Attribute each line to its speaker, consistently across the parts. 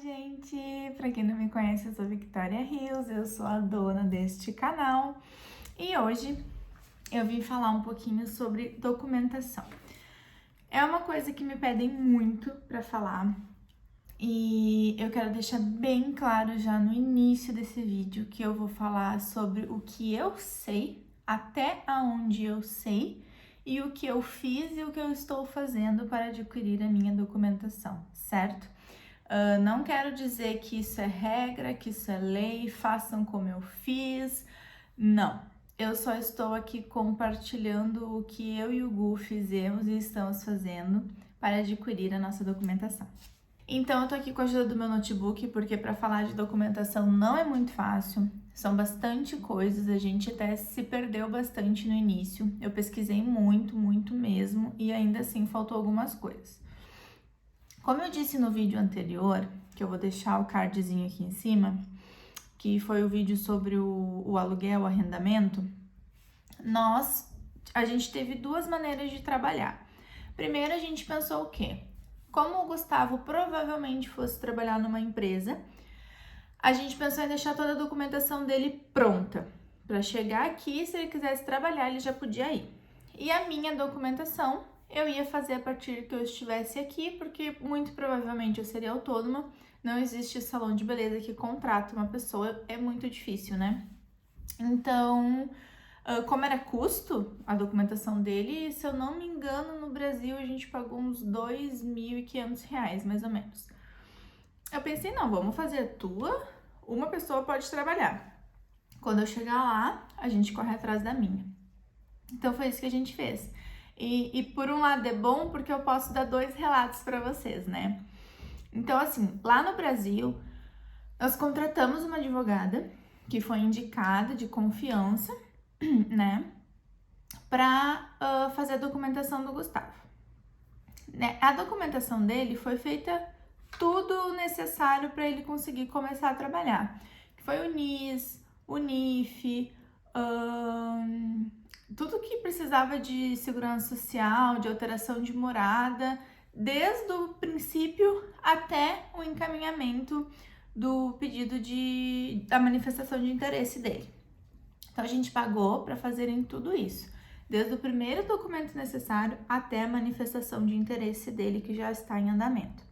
Speaker 1: gente! Para quem não me conhece, eu sou Victoria Rios, eu sou a dona deste canal e hoje eu vim falar um pouquinho sobre documentação. É uma coisa que me pedem muito para falar e eu quero deixar bem claro já no início desse vídeo que eu vou falar sobre o que eu sei, até aonde eu sei e o que eu fiz e o que eu estou fazendo para adquirir a minha documentação, certo? Não quero dizer que isso é regra, que isso é lei, façam como eu fiz. Não, eu só estou aqui compartilhando o que eu e o Gu fizemos e estamos fazendo para adquirir a nossa documentação. Então, eu tô aqui com a ajuda do meu notebook, porque para falar de documentação não é muito fácil, são bastante coisas, a gente até se perdeu bastante no início. Eu pesquisei muito mesmo, e ainda assim faltou algumas coisas. Como eu disse no vídeo anterior, que eu vou deixar o cardzinho aqui em cima, que foi o vídeo sobre o aluguel, o arrendamento, a gente teve duas maneiras de trabalhar. Primeiro, a gente pensou o quê? Como o Gustavo provavelmente fosse trabalhar numa empresa, a gente pensou em deixar toda a documentação dele pronta. Para chegar aqui, se ele quisesse trabalhar, ele já podia ir. E a minha documentação eu ia fazer a partir que eu estivesse aqui, porque muito provavelmente eu seria autônoma. Não existe salão de beleza que contrata uma pessoa, é muito difícil, né? Então, como era custo a documentação dele, se eu não me engano, no Brasil a gente pagou uns R$2.500, mais ou menos. Eu pensei, não, vamos fazer a tua, uma pessoa pode trabalhar. Quando eu chegar lá, a gente corre atrás da minha. Então foi isso que a gente fez. E por um lado é bom porque eu posso dar dois relatos para vocês, né? Então, assim, lá no Brasil, nós contratamos uma advogada que foi indicada de confiança, né? Para fazer a documentação do Gustavo. Né? A documentação dele foi feita tudo necessário para ele conseguir começar a trabalhar. Foi o NIS, o NIF, tudo que precisava de segurança social, de alteração de morada, desde o princípio até o encaminhamento do pedido da manifestação de interesse dele. Então a gente pagou para fazerem tudo isso, desde o primeiro documento necessário até a manifestação de interesse dele, que já está em andamento.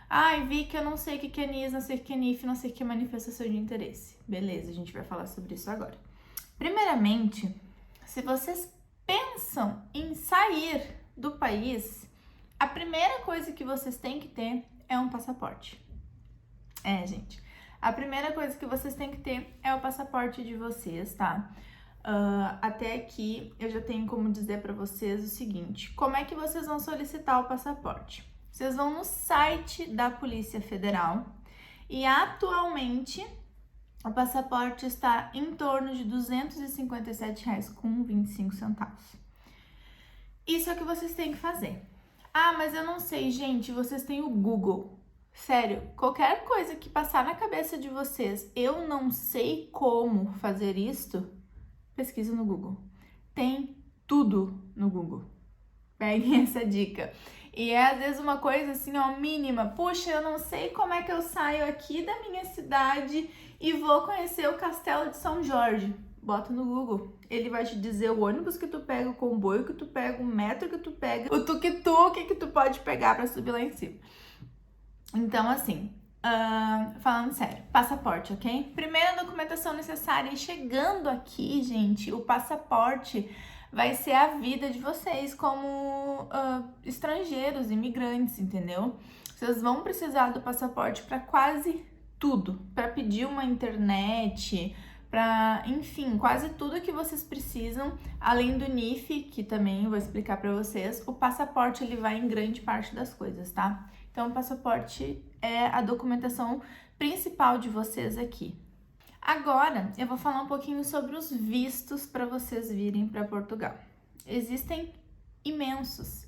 Speaker 1: Ai, vi que eu não sei o que é NIS, não sei o que é NIF, não sei o que é manifestação de interesse. Beleza, a gente vai falar sobre isso agora. Primeiramente, se vocês pensam em sair do país, a primeira coisa que vocês têm que ter é um passaporte. Gente, a primeira coisa que vocês têm que ter é o passaporte de vocês, tá? Até aqui eu já tenho como dizer para vocês o seguinte: como é que vocês vão solicitar o passaporte? Vocês vão no site da Polícia Federal e atualmente o passaporte está em torno de R$257,25. Isso é o que vocês têm que fazer. Ah, mas eu não sei, gente, vocês têm o Google. Sério, qualquer coisa que passar na cabeça de vocês, eu não sei como fazer isto, pesquisa no Google. Tem tudo no Google. Peguem essa dica. E é às vezes uma coisa assim, ó, mínima. Puxa, eu não sei como é que eu saio aqui da minha cidade e vou conhecer o Castelo de São Jorge. Bota no Google. Ele vai te dizer o ônibus que tu pega, o comboio que tu pega, o metro que tu pega, o tuk-tuk que tu pode pegar pra subir lá em cima. Então, assim, falando sério, passaporte, ok? Primeira documentação necessária. E chegando aqui, gente, o passaporte vai ser a vida de vocês como estrangeiros, imigrantes, entendeu? Vocês vão precisar do passaporte para quase tudo, para pedir uma internet, para, enfim, quase tudo que vocês precisam, além do NIF, que também eu vou explicar para vocês. O passaporte ele vai em grande parte das coisas, tá? Então, o passaporte é a documentação principal de vocês aqui. Agora, eu vou falar um pouquinho sobre os vistos para vocês virem para Portugal. Existem inúmeros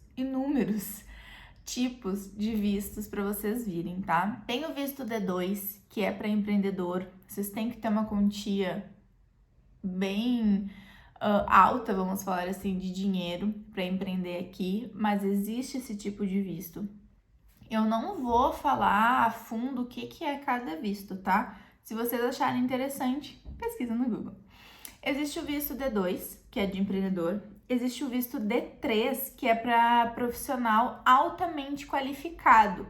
Speaker 1: tipos de vistos para vocês virem, tá? Tem o visto D2, que é para empreendedor. Vocês têm que ter uma quantia bem alta, vamos falar assim, de dinheiro para empreender aqui, mas existe esse tipo de visto. Eu não vou falar a fundo o que é cada visto, tá? Se vocês acharem interessante, pesquisa no Google. Existe o visto D2, que é de empreendedor. Existe o visto D3, que é para profissional altamente qualificado.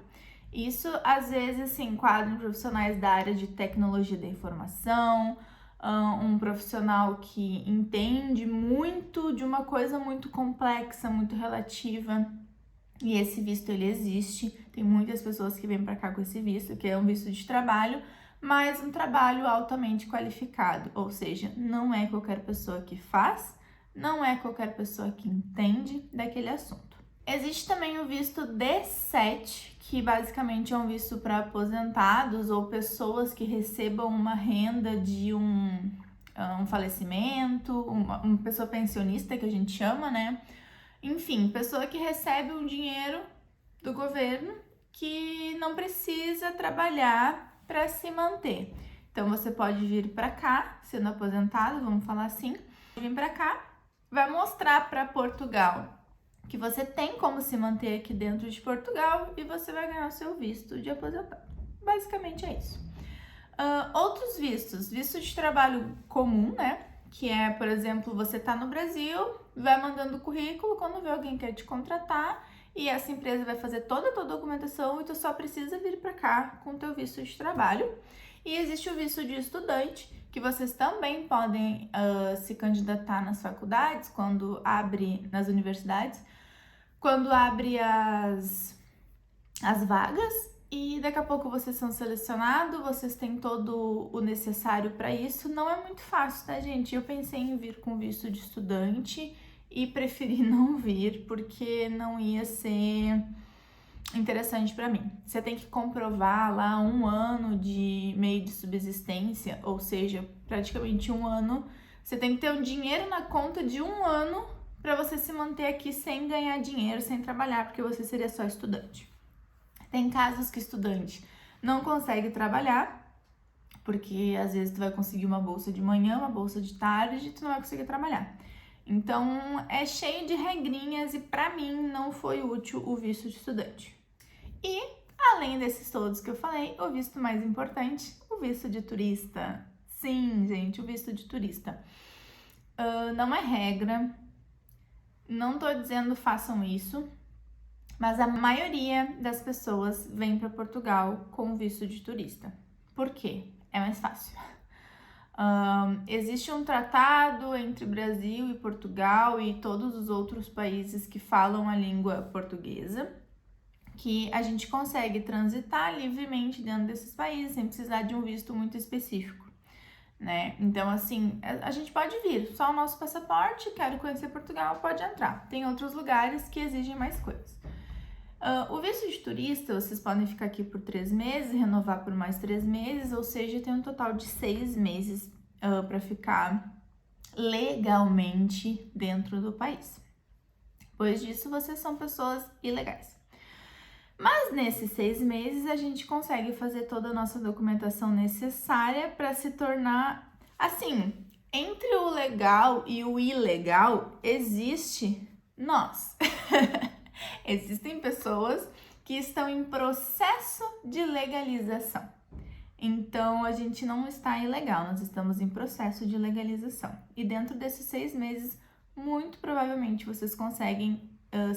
Speaker 1: Isso, às vezes, se enquadra em profissionais da área de tecnologia da informação, um profissional que entende muito de uma coisa muito complexa, muito relativa. E esse visto, ele existe. Tem muitas pessoas que vêm para cá com esse visto, que é um visto de trabalho, mas um trabalho altamente qualificado. Ou seja, não é qualquer pessoa que faz, não é qualquer pessoa que entende daquele assunto. Existe também o visto D7, que basicamente é um visto para aposentados ou pessoas que recebam uma renda de um falecimento, uma pessoa pensionista, que a gente chama, né? Enfim, pessoa que recebe um dinheiro do governo que não precisa trabalhar para se manter. Então, você pode vir para cá, sendo aposentado, vamos falar assim, vir para cá, vai mostrar para Portugal que você tem como se manter aqui dentro de Portugal e você vai ganhar o seu visto de aposentado. Basicamente é isso. Outros vistos, visto de trabalho comum, né? Que é, por exemplo, você tá no Brasil, vai mandando currículo, quando vê alguém quer te contratar e essa empresa vai fazer toda a tua documentação e tu só precisa vir para cá com o teu visto de trabalho. E existe o visto de estudante, que vocês também podem se candidatar nas faculdades, quando abre, nas universidades, quando abre as vagas. E daqui a pouco vocês são selecionados, vocês têm todo o necessário para isso. Não é muito fácil, tá, gente? Eu pensei em vir com visto de estudante e preferi não vir porque não ia ser interessante para mim. Você tem que comprovar lá 1 ano de meio de subsistência, ou seja, praticamente 1 ano. Você tem que ter um dinheiro na conta de 1 ano para você se manter aqui sem ganhar dinheiro, sem trabalhar, porque você seria só estudante. Tem casos que estudante não consegue trabalhar, porque às vezes tu vai conseguir uma bolsa de manhã, uma bolsa de tarde e tu não vai conseguir trabalhar. Então, é cheio de regrinhas e para mim não foi útil o visto de estudante. E, além desses todos que eu falei, o visto mais importante, o visto de turista. Sim, gente, o visto de turista. Não é regra, não tô dizendo façam isso, mas a maioria das pessoas vem para Portugal com visto de turista. Por quê? É mais fácil. Existe um tratado entre Brasil e Portugal e todos os outros países que falam a língua portuguesa, que a gente consegue transitar livremente dentro desses países sem precisar de um visto muito específico, né? Então, assim, a gente pode vir, só o nosso passaporte, quero conhecer Portugal, pode entrar. Tem outros lugares que exigem mais coisas. O visto de turista, vocês podem ficar aqui por 3 meses, renovar por mais 3 meses, ou seja, tem um total de 6 meses para ficar legalmente dentro do país. Depois disso, vocês são pessoas ilegais. Mas nesses 6 meses, a gente consegue fazer toda a nossa documentação necessária para se tornar, assim, entre o legal e o ilegal, existe nós. Existem pessoas que estão em processo de legalização. Então, a gente não está ilegal, nós estamos em processo de legalização. E dentro desses 6 meses, muito provavelmente vocês conseguem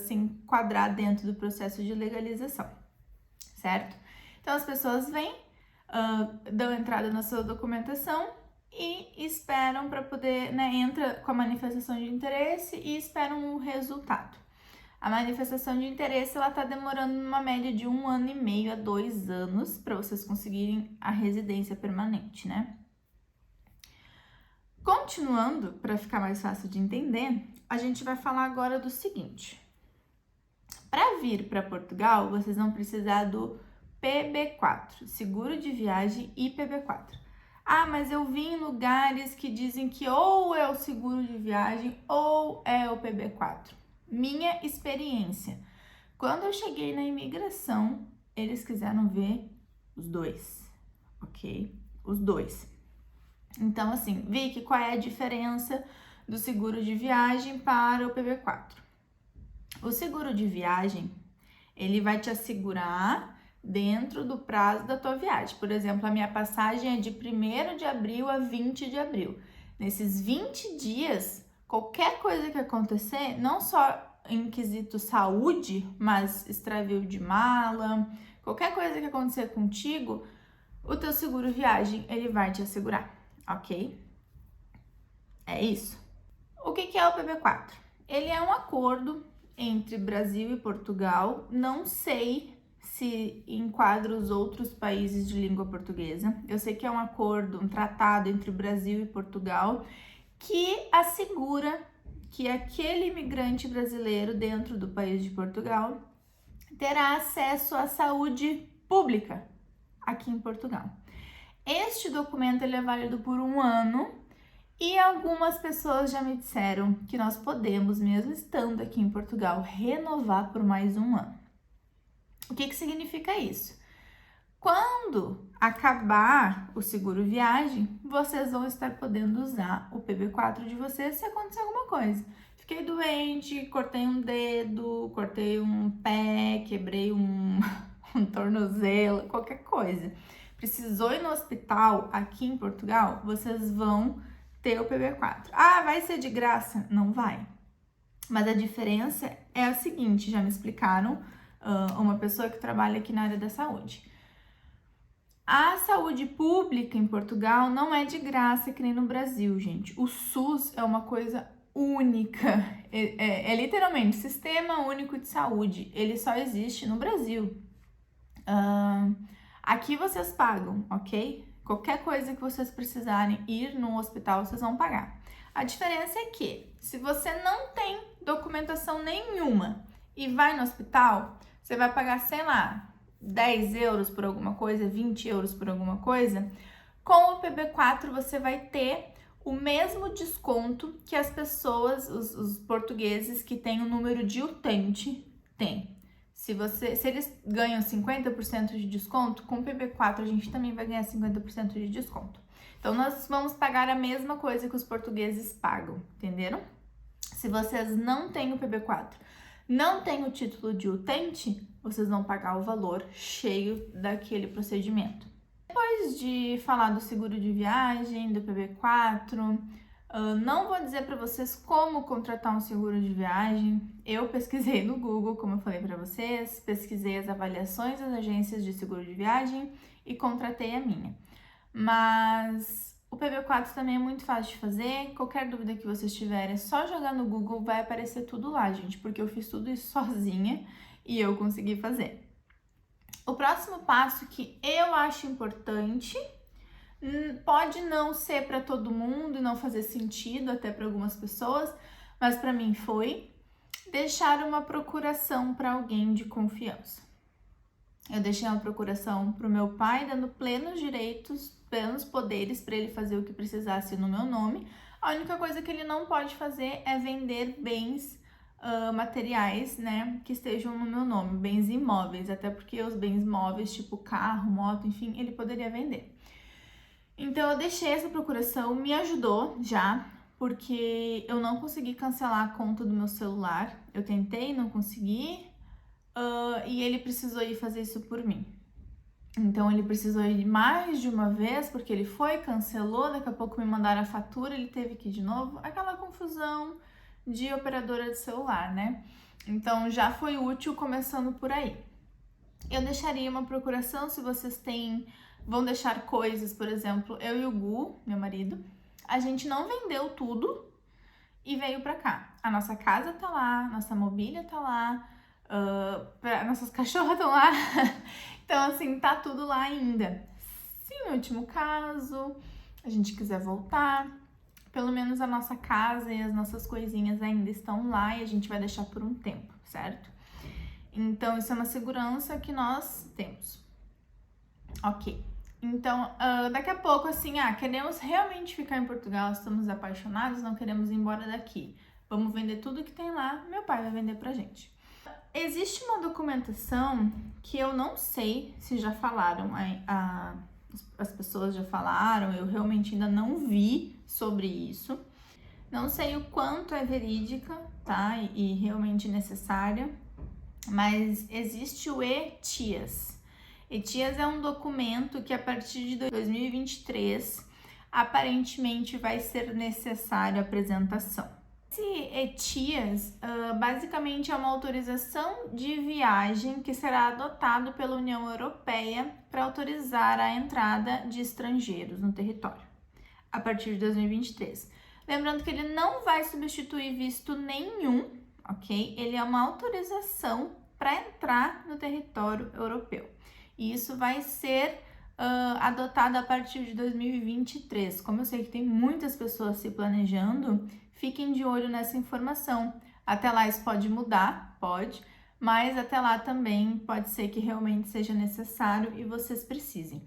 Speaker 1: se enquadrar dentro do processo de legalização, certo? Então, as pessoas vêm, dão entrada na sua documentação e esperam para poder, né, entra com a manifestação de interesse e esperam o resultado. A manifestação de interesse, ela tá demorando numa média de 1 ano e meio a 2 anos para vocês conseguirem a residência permanente, né? Continuando, para ficar mais fácil de entender, a gente vai falar agora do seguinte. Para vir para Portugal, vocês vão precisar do PB4, seguro de viagem e PB4. Ah, mas eu vi em lugares que dizem que ou é o seguro de viagem ou é o PB4. Minha experiência. Quando eu cheguei na imigração, eles quiseram ver os dois, ok? Os dois. Então, assim, Vicky, qual é a diferença do seguro de viagem para o PB4? O seguro de viagem, Ele vai te assegurar dentro do prazo da tua viagem. Por exemplo, a minha passagem é de 1º de abril a 20 de abril. Nesses 20 dias, qualquer coisa que acontecer, não só em quesito saúde, mas extravio de mala, qualquer coisa que acontecer contigo, o teu seguro viagem, ele vai te assegurar, ok? É isso. O que é o PB4? Ele é um acordo entre Brasil e Portugal. Não sei se enquadra os outros países de língua portuguesa. Eu sei que é um acordo, um tratado entre Brasil e Portugal que assegura que aquele imigrante brasileiro dentro do país de Portugal terá acesso à saúde pública aqui em Portugal. Este documento ele é válido por 1 ano e algumas pessoas já me disseram que nós podemos, mesmo estando aqui em Portugal, renovar por mais 1 ano. O que significa isso? Quando acabar o seguro viagem, vocês vão estar podendo usar o PB4 de vocês se acontecer alguma coisa. Fiquei doente, cortei um dedo, cortei um pé, quebrei um tornozelo, qualquer coisa. Precisou ir no hospital aqui em Portugal, vocês vão ter o PB4. Ah, vai ser de graça? Não vai. Mas a diferença é a seguinte, já me explicaram uma pessoa que trabalha aqui na área da saúde. A saúde pública em Portugal não é de graça que nem no Brasil, gente. O SUS é uma coisa única, é literalmente Sistema Único de Saúde. Ele só existe no Brasil. Aqui vocês pagam, ok? Qualquer coisa que vocês precisarem ir no hospital, vocês vão pagar. A diferença é que, se você não tem documentação nenhuma e vai no hospital, você vai pagar, sei lá, 10 euros por alguma coisa, 20 euros por alguma coisa. Com o PB4 você vai ter o mesmo desconto que as pessoas, os portugueses que têm o número de utente têm. Se eles ganham 50% de desconto, com o PB4 a gente também vai ganhar 50% de desconto. Então nós vamos pagar a mesma coisa que os portugueses pagam, entenderam? Se vocês não têm o PB4, não têm o título de utente, vocês vão pagar o valor cheio daquele procedimento. Depois de falar do seguro de viagem, do PB4, não vou dizer para vocês como contratar um seguro de viagem. Eu pesquisei no Google, como eu falei para vocês, pesquisei as avaliações das agências de seguro de viagem e contratei a minha. Mas o PB4 também é muito fácil de fazer. Qualquer dúvida que vocês tiverem, é só jogar no Google, vai aparecer tudo lá, gente, porque eu fiz tudo isso sozinha e eu consegui fazer. O próximo passo que eu acho importante, pode não ser para todo mundo e não fazer sentido até para algumas pessoas, mas para mim foi deixar uma procuração para alguém de confiança. Eu deixei uma procuração para o meu pai, dando plenos direitos, plenos poderes para ele fazer o que precisasse no meu nome. A única coisa que ele não pode fazer é vender bens materiais, né, que estejam no meu nome, bens imóveis, até porque os bens móveis, tipo carro, moto, enfim, ele poderia vender. Então eu deixei essa procuração, me ajudou já, porque eu não consegui cancelar a conta do meu celular. Eu tentei, não consegui, e ele precisou ir fazer isso por mim. Então ele precisou ir mais de uma vez, porque ele foi, cancelou, daqui a pouco me mandaram a fatura, ele teve que ir de novo, aquela confusão de operadora de celular, né? Então já foi útil começando por aí. Eu deixaria uma procuração se vocês vão deixar coisas, por exemplo, eu e o Gu, meu marido, a gente não vendeu tudo e veio pra cá. A nossa casa tá lá, nossa mobília tá lá, nossas cachorras estão lá, então assim, tá tudo lá ainda. Se em último caso a gente quiser voltar, pelo menos a nossa casa e as nossas coisinhas ainda estão lá e a gente vai deixar por um tempo, certo? Então, isso é uma segurança que nós temos. Ok. Então, daqui a pouco, assim, queremos realmente ficar em Portugal, estamos apaixonados, não queremos ir embora daqui. Vamos vender tudo que tem lá, meu pai vai vender pra gente. Existe uma documentação que eu não sei se já falaram, as pessoas já falaram, eu realmente ainda não vi sobre isso. Não sei o quanto é verídica, tá? E realmente necessária. mas existe o ETIAS. ETIAS é um documento que a partir de 2023 aparentemente vai ser necessário apresentação. Esse ETIAS basicamente é uma autorização de viagem que será adotado pela União Europeia para autorizar a entrada de estrangeiros no território a partir de 2023. Lembrando que ele não vai substituir visto nenhum, ok? Ele é uma autorização para entrar no território europeu. E isso vai ser adotado a partir de 2023. Como eu sei que tem muitas pessoas se planejando, fiquem de olho nessa informação. Até lá isso pode mudar, pode, mas até lá também pode ser que realmente seja necessário e vocês precisem.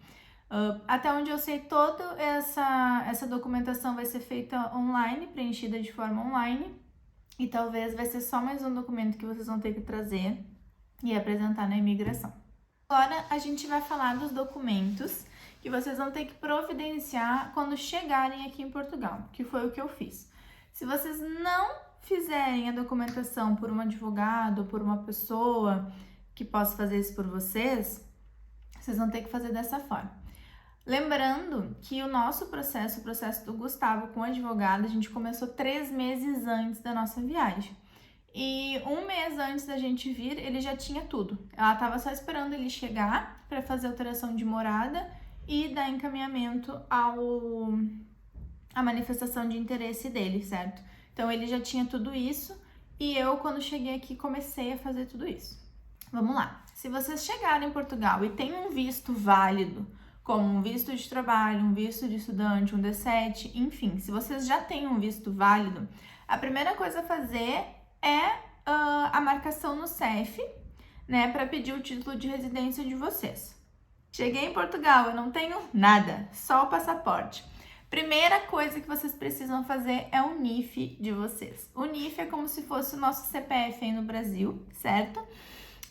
Speaker 1: Até onde eu sei, toda essa documentação vai ser feita online, preenchida de forma online, e talvez vai ser só mais um documento que vocês vão ter que trazer e apresentar na imigração. Agora a gente vai falar dos documentos que vocês vão ter que providenciar quando chegarem aqui em Portugal, que foi o que eu fiz. Se vocês não fizerem a documentação por um advogado ou por uma pessoa que possa fazer isso por vocês, vocês vão ter que fazer dessa forma. Lembrando que o nosso processo, o processo do Gustavo com o advogado, a gente começou 3 meses antes da nossa viagem. E 1 mês antes da gente vir, ele já tinha tudo. Ela estava só esperando ele chegar para fazer alteração de morada e dar encaminhamento à manifestação de interesse dele, certo? Então ele já tinha tudo isso e eu, quando cheguei aqui, comecei a fazer tudo isso. Vamos lá. Se vocês chegarem em Portugal e têm um visto válido, como um visto de trabalho, um visto de estudante, um D7, enfim, se vocês já têm um visto válido, a primeira coisa a fazer é a marcação no CEF, né, para pedir o título de residência de vocês. Cheguei em Portugal, eu não tenho nada, só o passaporte. Primeira coisa que vocês precisam fazer é o NIF de vocês. O NIF é como se fosse o nosso CPF aí no Brasil, certo?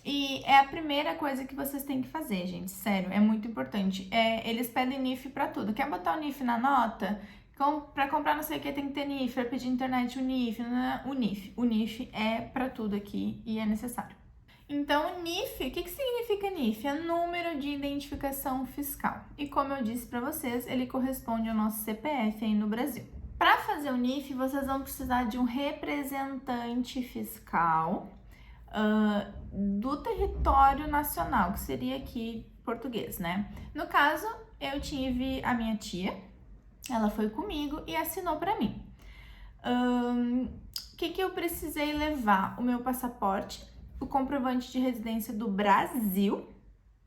Speaker 1: E é a primeira coisa que vocês têm que fazer, gente, sério, é muito importante. Eles pedem NIF para tudo. Quer botar o NIF na nota? Para comprar não sei o que tem que ter NIF, para pedir internet o NIF, o NIF. O NIF é para tudo aqui e é necessário. Então, o NIF, o que significa NIF? É número de identificação fiscal. E como eu disse para vocês, ele corresponde ao nosso CPF aí no Brasil. Para fazer o NIF, vocês vão precisar de um representante fiscal do território nacional, que seria aqui português, né? No caso, eu tive a minha tia, ela foi comigo e assinou para mim. O que eu precisei levar? O meu passaporte, o comprovante de residência do Brasil,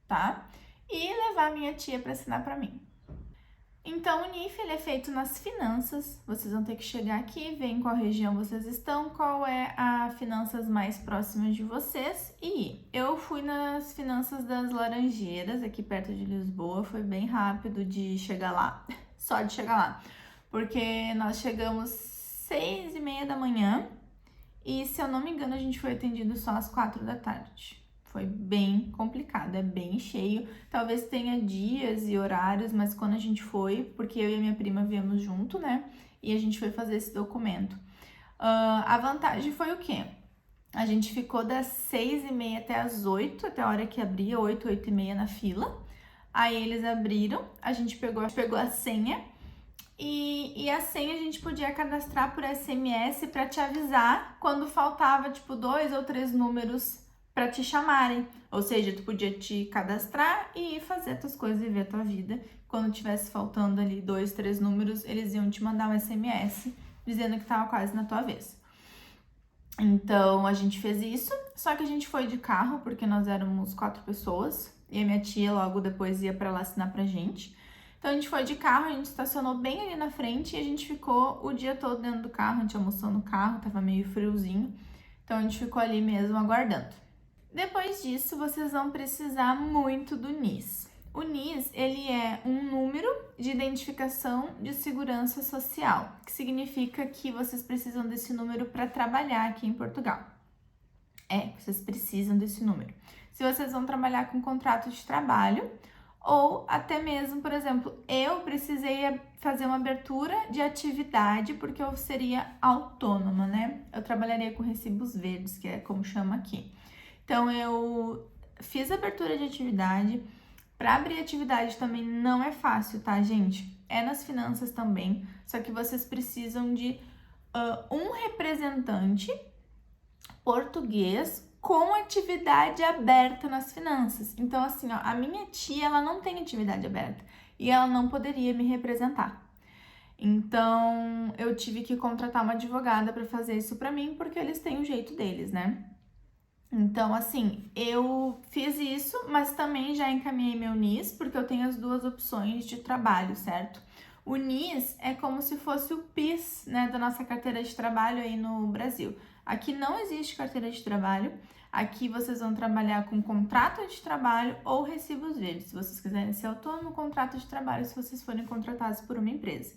Speaker 1: tá? E levar a minha tia para assinar para mim. Então, o NIF ele é feito nas finanças. Vocês vão ter que chegar aqui, ver em qual região vocês estão, qual é a finanças mais próximas de vocês e ir. Eu fui nas finanças das Laranjeiras, aqui perto de Lisboa, foi bem rápido de chegar lá, só de chegar lá, porque nós chegamos 6h30 da manhã e, se eu não me engano, a gente foi atendido só às 4 da tarde. Foi bem complicado, é bem cheio. Talvez tenha dias e horários, mas quando a gente foi, porque eu e a minha prima viemos junto, né? E a gente foi fazer esse documento. A vantagem foi o quê? A gente ficou das 6h30 até as 8, até a hora que abria, 8, 8h30 na fila. Aí eles abriram, a gente pegou a senha. E a senha a gente podia cadastrar por SMS para te avisar quando faltava, tipo, 2 ou 3 números para te chamarem, ou seja, tu podia te cadastrar e ir fazer as tuas coisas e ver a tua vida. Quando tivesse faltando ali 2, 3 números, eles iam te mandar um SMS dizendo que tava quase na tua vez. Então, a gente fez isso, só que a gente foi de carro, porque nós éramos 4 pessoas, e a minha tia logo depois ia para lá assinar pra gente. Então, a gente foi de carro, a gente estacionou bem ali na frente e a gente ficou o dia todo dentro do carro, a gente almoçou no carro, tava meio friozinho, então a gente ficou ali mesmo aguardando. Depois disso, vocês vão precisar muito do NIS. O NIS, ele é um número de identificação de segurança social, que significa que vocês precisam desse número para trabalhar aqui em Portugal. Vocês precisam desse número. Se vocês vão trabalhar com contrato de trabalho, ou até mesmo, por exemplo, eu precisei fazer uma abertura de atividade porque eu seria autônoma, né? Eu trabalharia com recibos verdes, que é como chama aqui. Então, eu fiz abertura de atividade. Para abrir atividade também não é fácil, tá, gente? É nas finanças também, só que vocês precisam de um representante português com atividade aberta nas finanças. Então, assim, ó, a minha tia, ela não tem atividade aberta e ela não poderia me representar. Então, eu tive que contratar uma advogada para fazer isso para mim, porque eles têm o jeito deles, né? Então, assim, eu fiz isso, mas também já encaminhei meu NIS, porque eu tenho as duas opções de trabalho, certo? O NIS é como se fosse o PIS, né, da nossa carteira de trabalho aí no Brasil. Aqui não existe carteira de trabalho, aqui vocês vão trabalhar com contrato de trabalho ou recibos verdes, se vocês quiserem ser autônomo, contrato de trabalho, se vocês forem contratados por uma empresa.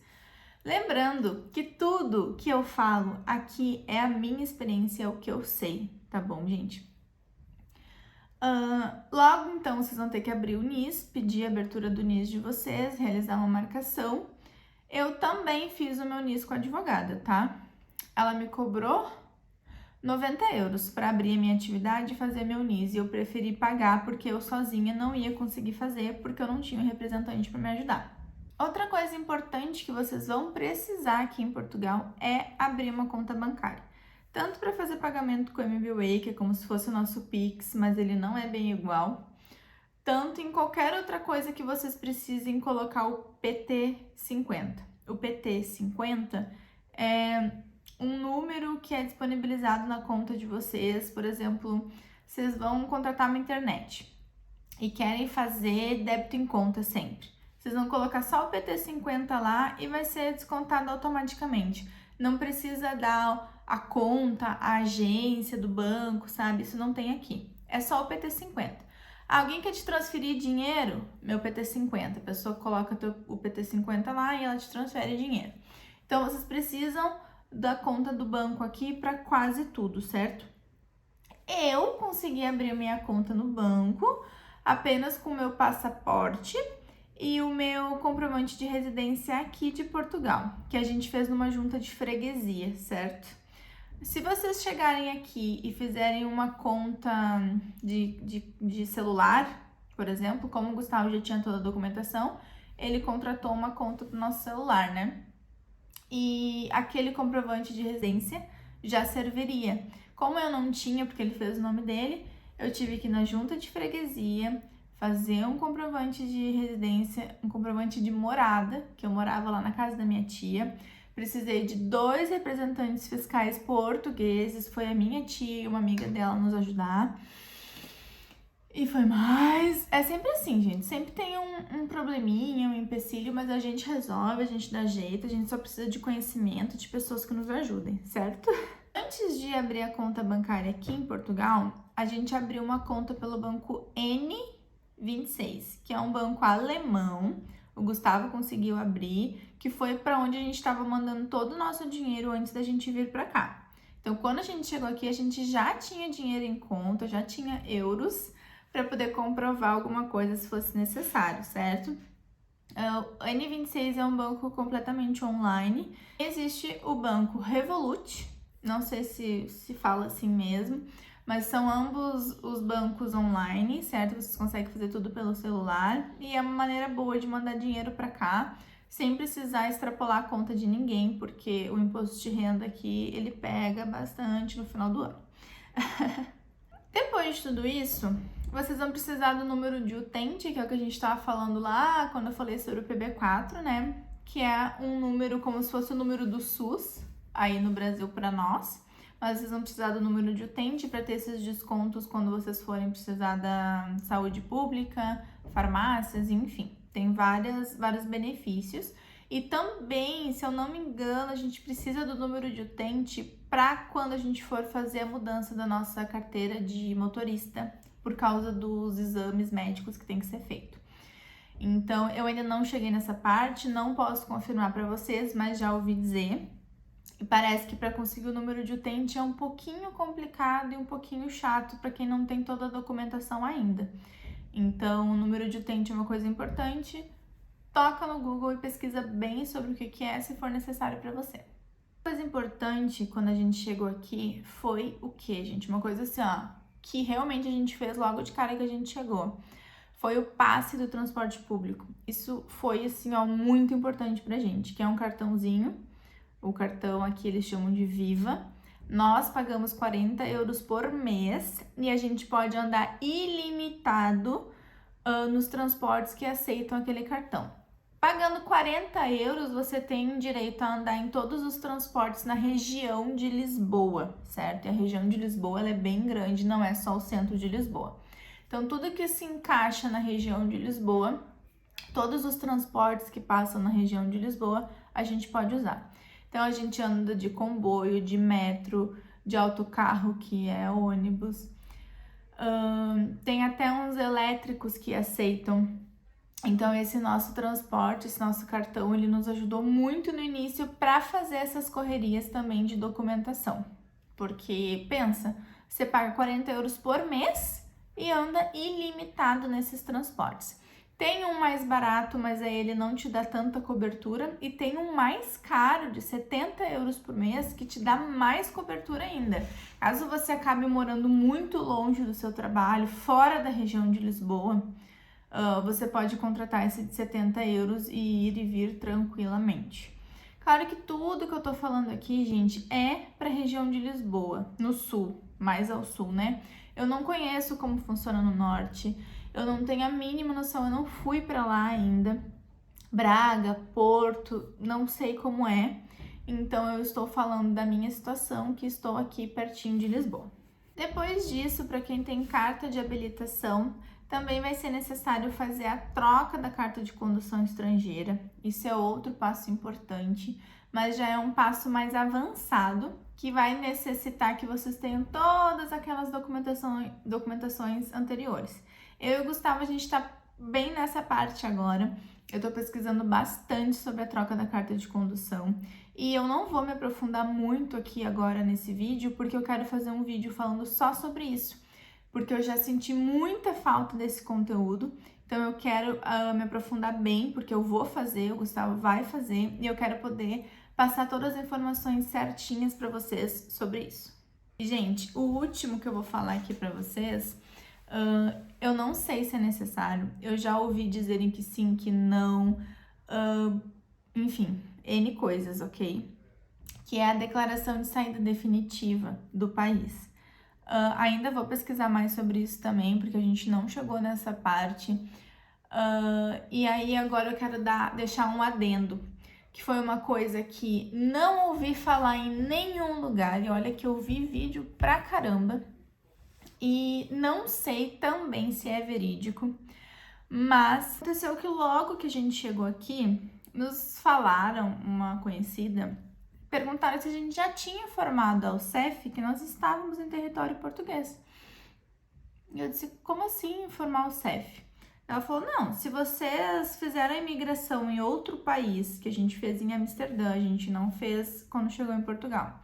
Speaker 1: Lembrando que tudo que eu falo aqui é a minha experiência, é o que eu sei, tá bom, gente? Logo, então, vocês vão ter que abrir o NIS, pedir a abertura do NIS de vocês, realizar uma marcação. Eu também fiz o meu NIS com a advogada, tá? Ela me cobrou 90 euros para abrir a minha atividade e fazer meu NIS. E eu preferi pagar porque eu sozinha não ia conseguir fazer, porque eu não tinha um representante para me ajudar. Outra coisa importante que vocês vão precisar aqui em Portugal é abrir uma conta bancária. Tanto para fazer pagamento com o MBWay, que é como se fosse o nosso Pix, mas ele não é bem igual, tanto em qualquer outra coisa que vocês precisem colocar o PT50. O PT50 é um número que é disponibilizado na conta de vocês. Por exemplo, vocês vão contratar uma internet e querem fazer débito em conta sempre. Vocês vão colocar só o PT50 lá e vai ser descontado automaticamente. Não precisa dar a conta, a agência do banco, sabe? Isso não tem aqui. É só o PT50. Alguém quer te transferir dinheiro? Meu PT50. A pessoa coloca o PT50 lá e ela te transfere dinheiro. Então, vocês precisam da conta do banco aqui para quase tudo, certo? Eu consegui abrir minha conta no banco apenas com o meu passaporte e o meu comprovante de residência aqui de Portugal, que a gente fez numa junta de freguesia, certo? Se vocês chegarem aqui e fizerem uma conta de celular, por exemplo, como o Gustavo já tinha toda a documentação, ele contratou uma conta pro nosso celular, né? E aquele comprovante de residência já serviria. Como eu não tinha, porque ele fez o nome dele, eu tive que ir na junta de freguesia fazer um comprovante de residência, um comprovante de morada, que eu morava lá na casa da minha tia. Precisei de 2 representantes fiscais portugueses, foi a minha tia e uma amiga dela nos ajudar. E foi mais... É sempre assim, gente. Sempre tem um probleminha, um empecilho, mas a gente resolve, a gente dá jeito, a gente só precisa de conhecimento, de pessoas que nos ajudem, certo? Antes de abrir a conta bancária aqui em Portugal, a gente abriu uma conta pelo banco N26, que é um banco alemão. O Gustavo conseguiu abrir, que foi para onde a gente estava mandando todo o nosso dinheiro antes da gente vir para cá. Então, quando a gente chegou aqui, a gente já tinha dinheiro em conta, já tinha euros para poder comprovar alguma coisa se fosse necessário, certo? O N26 é um banco completamente online. Existe o banco Revolut, não sei se fala assim mesmo, mas são ambos os bancos online, certo? Vocês conseguem fazer tudo pelo celular e é uma maneira boa de mandar dinheiro para cá, sem precisar extrapolar a conta de ninguém, porque o imposto de renda aqui, ele pega bastante no final do ano. Depois de tudo isso, vocês vão precisar do número de utente, que é o que a gente estava falando lá quando eu falei sobre o PB4, né? Que é um número como se fosse o número do SUS, aí no Brasil para nós. Mas vocês vão precisar do número de utente para ter esses descontos quando vocês forem precisar da saúde pública, farmácias, enfim. Tem vários benefícios. E também, se eu não me engano, a gente precisa do número de utente para quando a gente for fazer a mudança da nossa carteira de motorista, por causa dos exames médicos que tem que ser feito. Então, eu ainda não cheguei nessa parte, não posso confirmar para vocês, mas já ouvi dizer. E parece que para conseguir o número de utente é um pouquinho complicado e um pouquinho chato para quem não tem toda a documentação ainda. Então, o número de utente é uma coisa importante. Toca no Google e pesquisa bem sobre o que é, se for necessário para você. Uma coisa importante quando a gente chegou aqui foi o que, gente? Uma coisa assim, ó, que realmente a gente fez logo de cara que a gente chegou foi o passe do transporte público. Isso foi, assim, ó, muito importante pra gente, que é um cartãozinho. O cartão aqui eles chamam de Viva. Nós pagamos 40 euros por mês e a gente pode andar ilimitado nos transportes que aceitam aquele cartão. Pagando 40 euros, você tem direito a andar em todos os transportes na região de Lisboa, certo? E a região de Lisboa ela é bem grande, não é só o centro de Lisboa. Então, tudo que se encaixa na região de Lisboa, todos os transportes que passam na região de Lisboa, a gente pode usar. Então, a gente anda de comboio, de metro, de autocarro, que é ônibus. Tem até uns elétricos que aceitam. Então, esse nosso transporte, esse nosso cartão, ele nos ajudou muito no início para fazer essas correrias também de documentação. Porque, pensa, você paga 40 euros por mês e anda ilimitado nesses transportes. Tem um mais barato, mas aí ele não te dá tanta cobertura, e tem um mais caro de 70 euros por mês que te dá mais cobertura ainda. Caso você acabe morando muito longe do seu trabalho, fora da região de Lisboa, você pode contratar esse de 70 euros e ir e vir tranquilamente. Claro que tudo que eu tô falando aqui, gente, é para a região de Lisboa, no sul, mais ao sul, né? Eu não conheço como funciona no norte, eu não tenho a mínima noção, eu não fui para lá ainda. Braga, Porto, não sei como é. Então eu estou falando da minha situação, que estou aqui pertinho de Lisboa. Depois disso, para quem tem carta de habilitação, também vai ser necessário fazer a troca da carta de condução estrangeira. Isso é outro passo importante, mas já é um passo mais avançado, que vai necessitar que vocês tenham todas aquelas documentações anteriores. Eu e o Gustavo, a gente está bem nessa parte agora. Eu estou pesquisando bastante sobre a troca da carta de condução e eu não vou me aprofundar muito aqui agora nesse vídeo, porque eu quero fazer um vídeo falando só sobre isso, porque eu já senti muita falta desse conteúdo. Então eu quero me aprofundar bem, porque eu vou fazer, o Gustavo vai fazer, e eu quero poder passar todas as informações certinhas para vocês sobre isso. E, gente, o último que eu vou falar aqui para vocês, eu não sei se é necessário, eu já ouvi dizerem que sim, que não, enfim, N coisas, ok? Que é a declaração de saída definitiva do país. Ainda vou pesquisar mais sobre isso também, porque a gente não chegou nessa parte. E aí agora eu quero deixar um adendo, que foi uma coisa que não ouvi falar em nenhum lugar, e olha que eu vi vídeo pra caramba, e não sei também se é verídico, mas aconteceu que logo que a gente chegou aqui, nos falaram, uma conhecida, perguntaram se a gente já tinha informado ao CEF que nós estávamos em território português. E eu disse, como assim informar o CEF? Ela falou, não, se vocês fizeram a imigração em outro país, que a gente fez em Amsterdã, a gente não fez quando chegou em Portugal.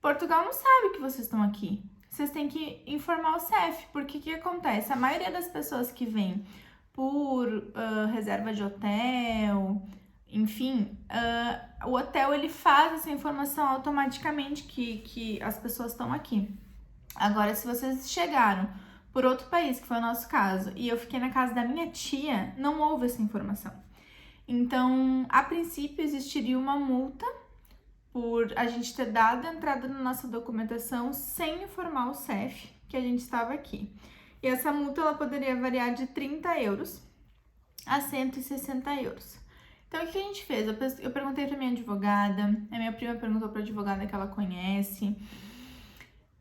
Speaker 1: Portugal não sabe que vocês estão aqui. Vocês têm que informar o CEF, porque o que acontece? A maioria das pessoas que vem por reserva de hotel, enfim, o hotel ele faz essa informação automaticamente que as pessoas estão aqui. Agora, se vocês chegaram por outro país, que foi o nosso caso, e eu fiquei na casa da minha tia, não houve essa informação. Então, a princípio, existiria uma multa por a gente ter dado a entrada na nossa documentação sem informar o CEF que a gente estava aqui. E essa multa ela poderia variar de 30 euros a 160 euros. Então, o que a gente fez? Eu perguntei para minha advogada, a minha prima perguntou para a advogada que ela conhece.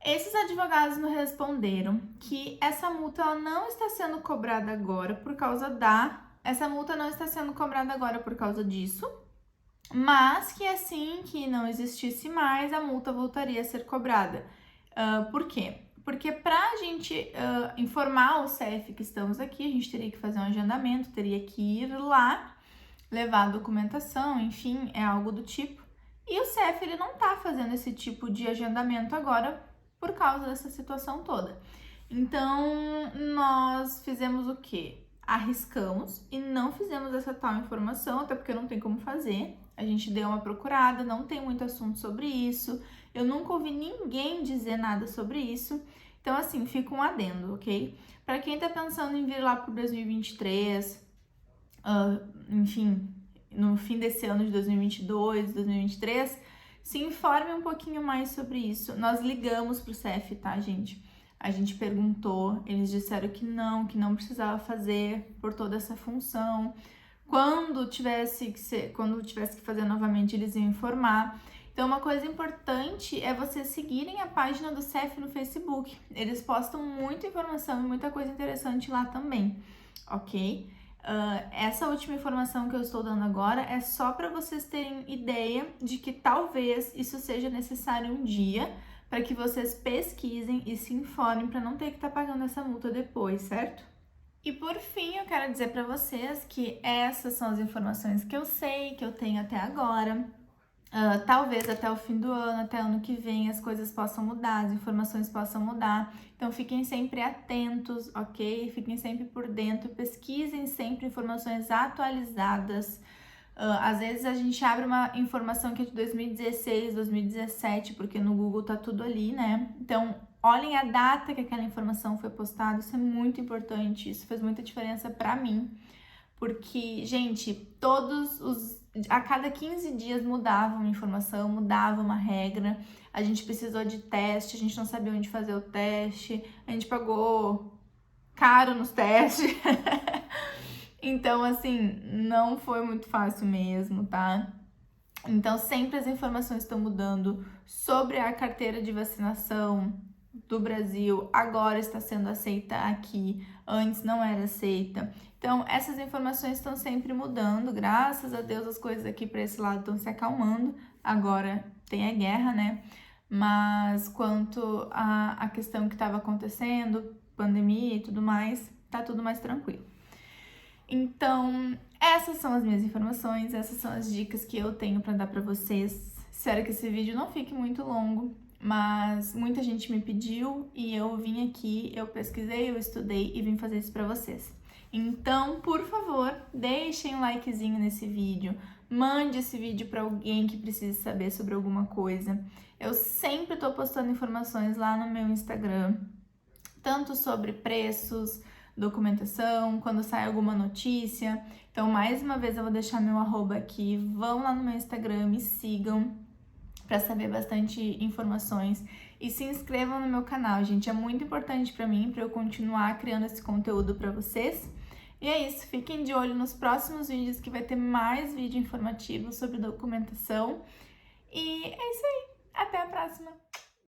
Speaker 1: Esses advogados nos responderam que essa multa ela não está sendo cobrada agora por causa essa multa não está sendo cobrada agora por causa disso, mas que assim que não existisse mais, a multa voltaria a ser cobrada. Por quê? Porque para a gente informar o CEF que estamos aqui, a gente teria que fazer um agendamento, teria que ir lá, levar a documentação, enfim, é algo do tipo. E o CEF ele não está fazendo esse tipo de agendamento agora por causa dessa situação toda. Então, nós fizemos o quê? Arriscamos e não fizemos essa tal informação, até porque não tem como fazer. A gente deu uma procurada, não tem muito assunto sobre isso. Eu nunca ouvi ninguém dizer nada sobre isso. Então, assim, fica um adendo, ok? Para quem tá pensando em vir lá pro 2023, enfim, no fim desse ano de 2022, 2023, se informe um pouquinho mais sobre isso. Nós ligamos pro CEF, tá, gente? A gente perguntou, eles disseram que não precisava fazer por toda essa função. Quando tivesse que fazer novamente, eles iam informar. Então, uma coisa importante é vocês seguirem a página do CEF no Facebook. Eles postam muita informação e muita coisa interessante lá também, ok? Essa última informação que eu estou dando agora é só para vocês terem ideia de que talvez isso seja necessário um dia, para que vocês pesquisem e se informem para não ter que estar pagando essa multa depois, certo? E por fim, eu quero dizer para vocês que essas são as informações que eu sei, que eu tenho até agora. Talvez até o fim do ano, até ano que vem, as coisas possam mudar, as informações possam mudar. Então, fiquem sempre atentos, ok? Fiquem sempre por dentro, pesquisem sempre informações atualizadas. Às vezes a gente abre uma informação que é de 2016, 2017, porque no Google tá tudo ali, né? Então, olhem a data que aquela informação foi postada, isso é muito importante, isso fez muita diferença pra mim. Porque, gente, a cada 15 dias mudava uma informação, mudava uma regra, a gente precisou de teste, a gente não sabia onde fazer o teste, a gente pagou caro nos testes. Então, assim, não foi muito fácil mesmo, tá? Então, sempre as informações estão mudando sobre a carteira de vacinação do Brasil, agora está sendo aceita aqui, antes não era aceita. Então, essas informações estão sempre mudando, graças a Deus as coisas aqui para esse lado estão se acalmando, agora tem a guerra, né? Mas quanto à questão que estava acontecendo, pandemia e tudo mais, tá tudo mais tranquilo. Então, essas são as minhas informações, essas são as dicas que eu tenho para dar para vocês. Espero que esse vídeo não fique muito longo, mas muita gente me pediu e eu vim aqui, eu pesquisei, eu estudei e vim fazer isso para vocês. Então, por favor, deixem um likezinho nesse vídeo, mande esse vídeo para alguém que precise saber sobre alguma coisa. Eu sempre tô postando informações lá no meu Instagram, tanto sobre preços, documentação, quando sai alguma notícia. Então, mais uma vez, eu vou deixar meu arroba aqui. Vão lá no meu Instagram, me sigam para saber bastante informações e se inscrevam no meu canal, gente. É muito importante para mim, para eu continuar criando esse conteúdo para vocês. E é isso, fiquem de olho nos próximos vídeos que vai ter mais vídeo informativo sobre documentação. E é isso aí, até a próxima!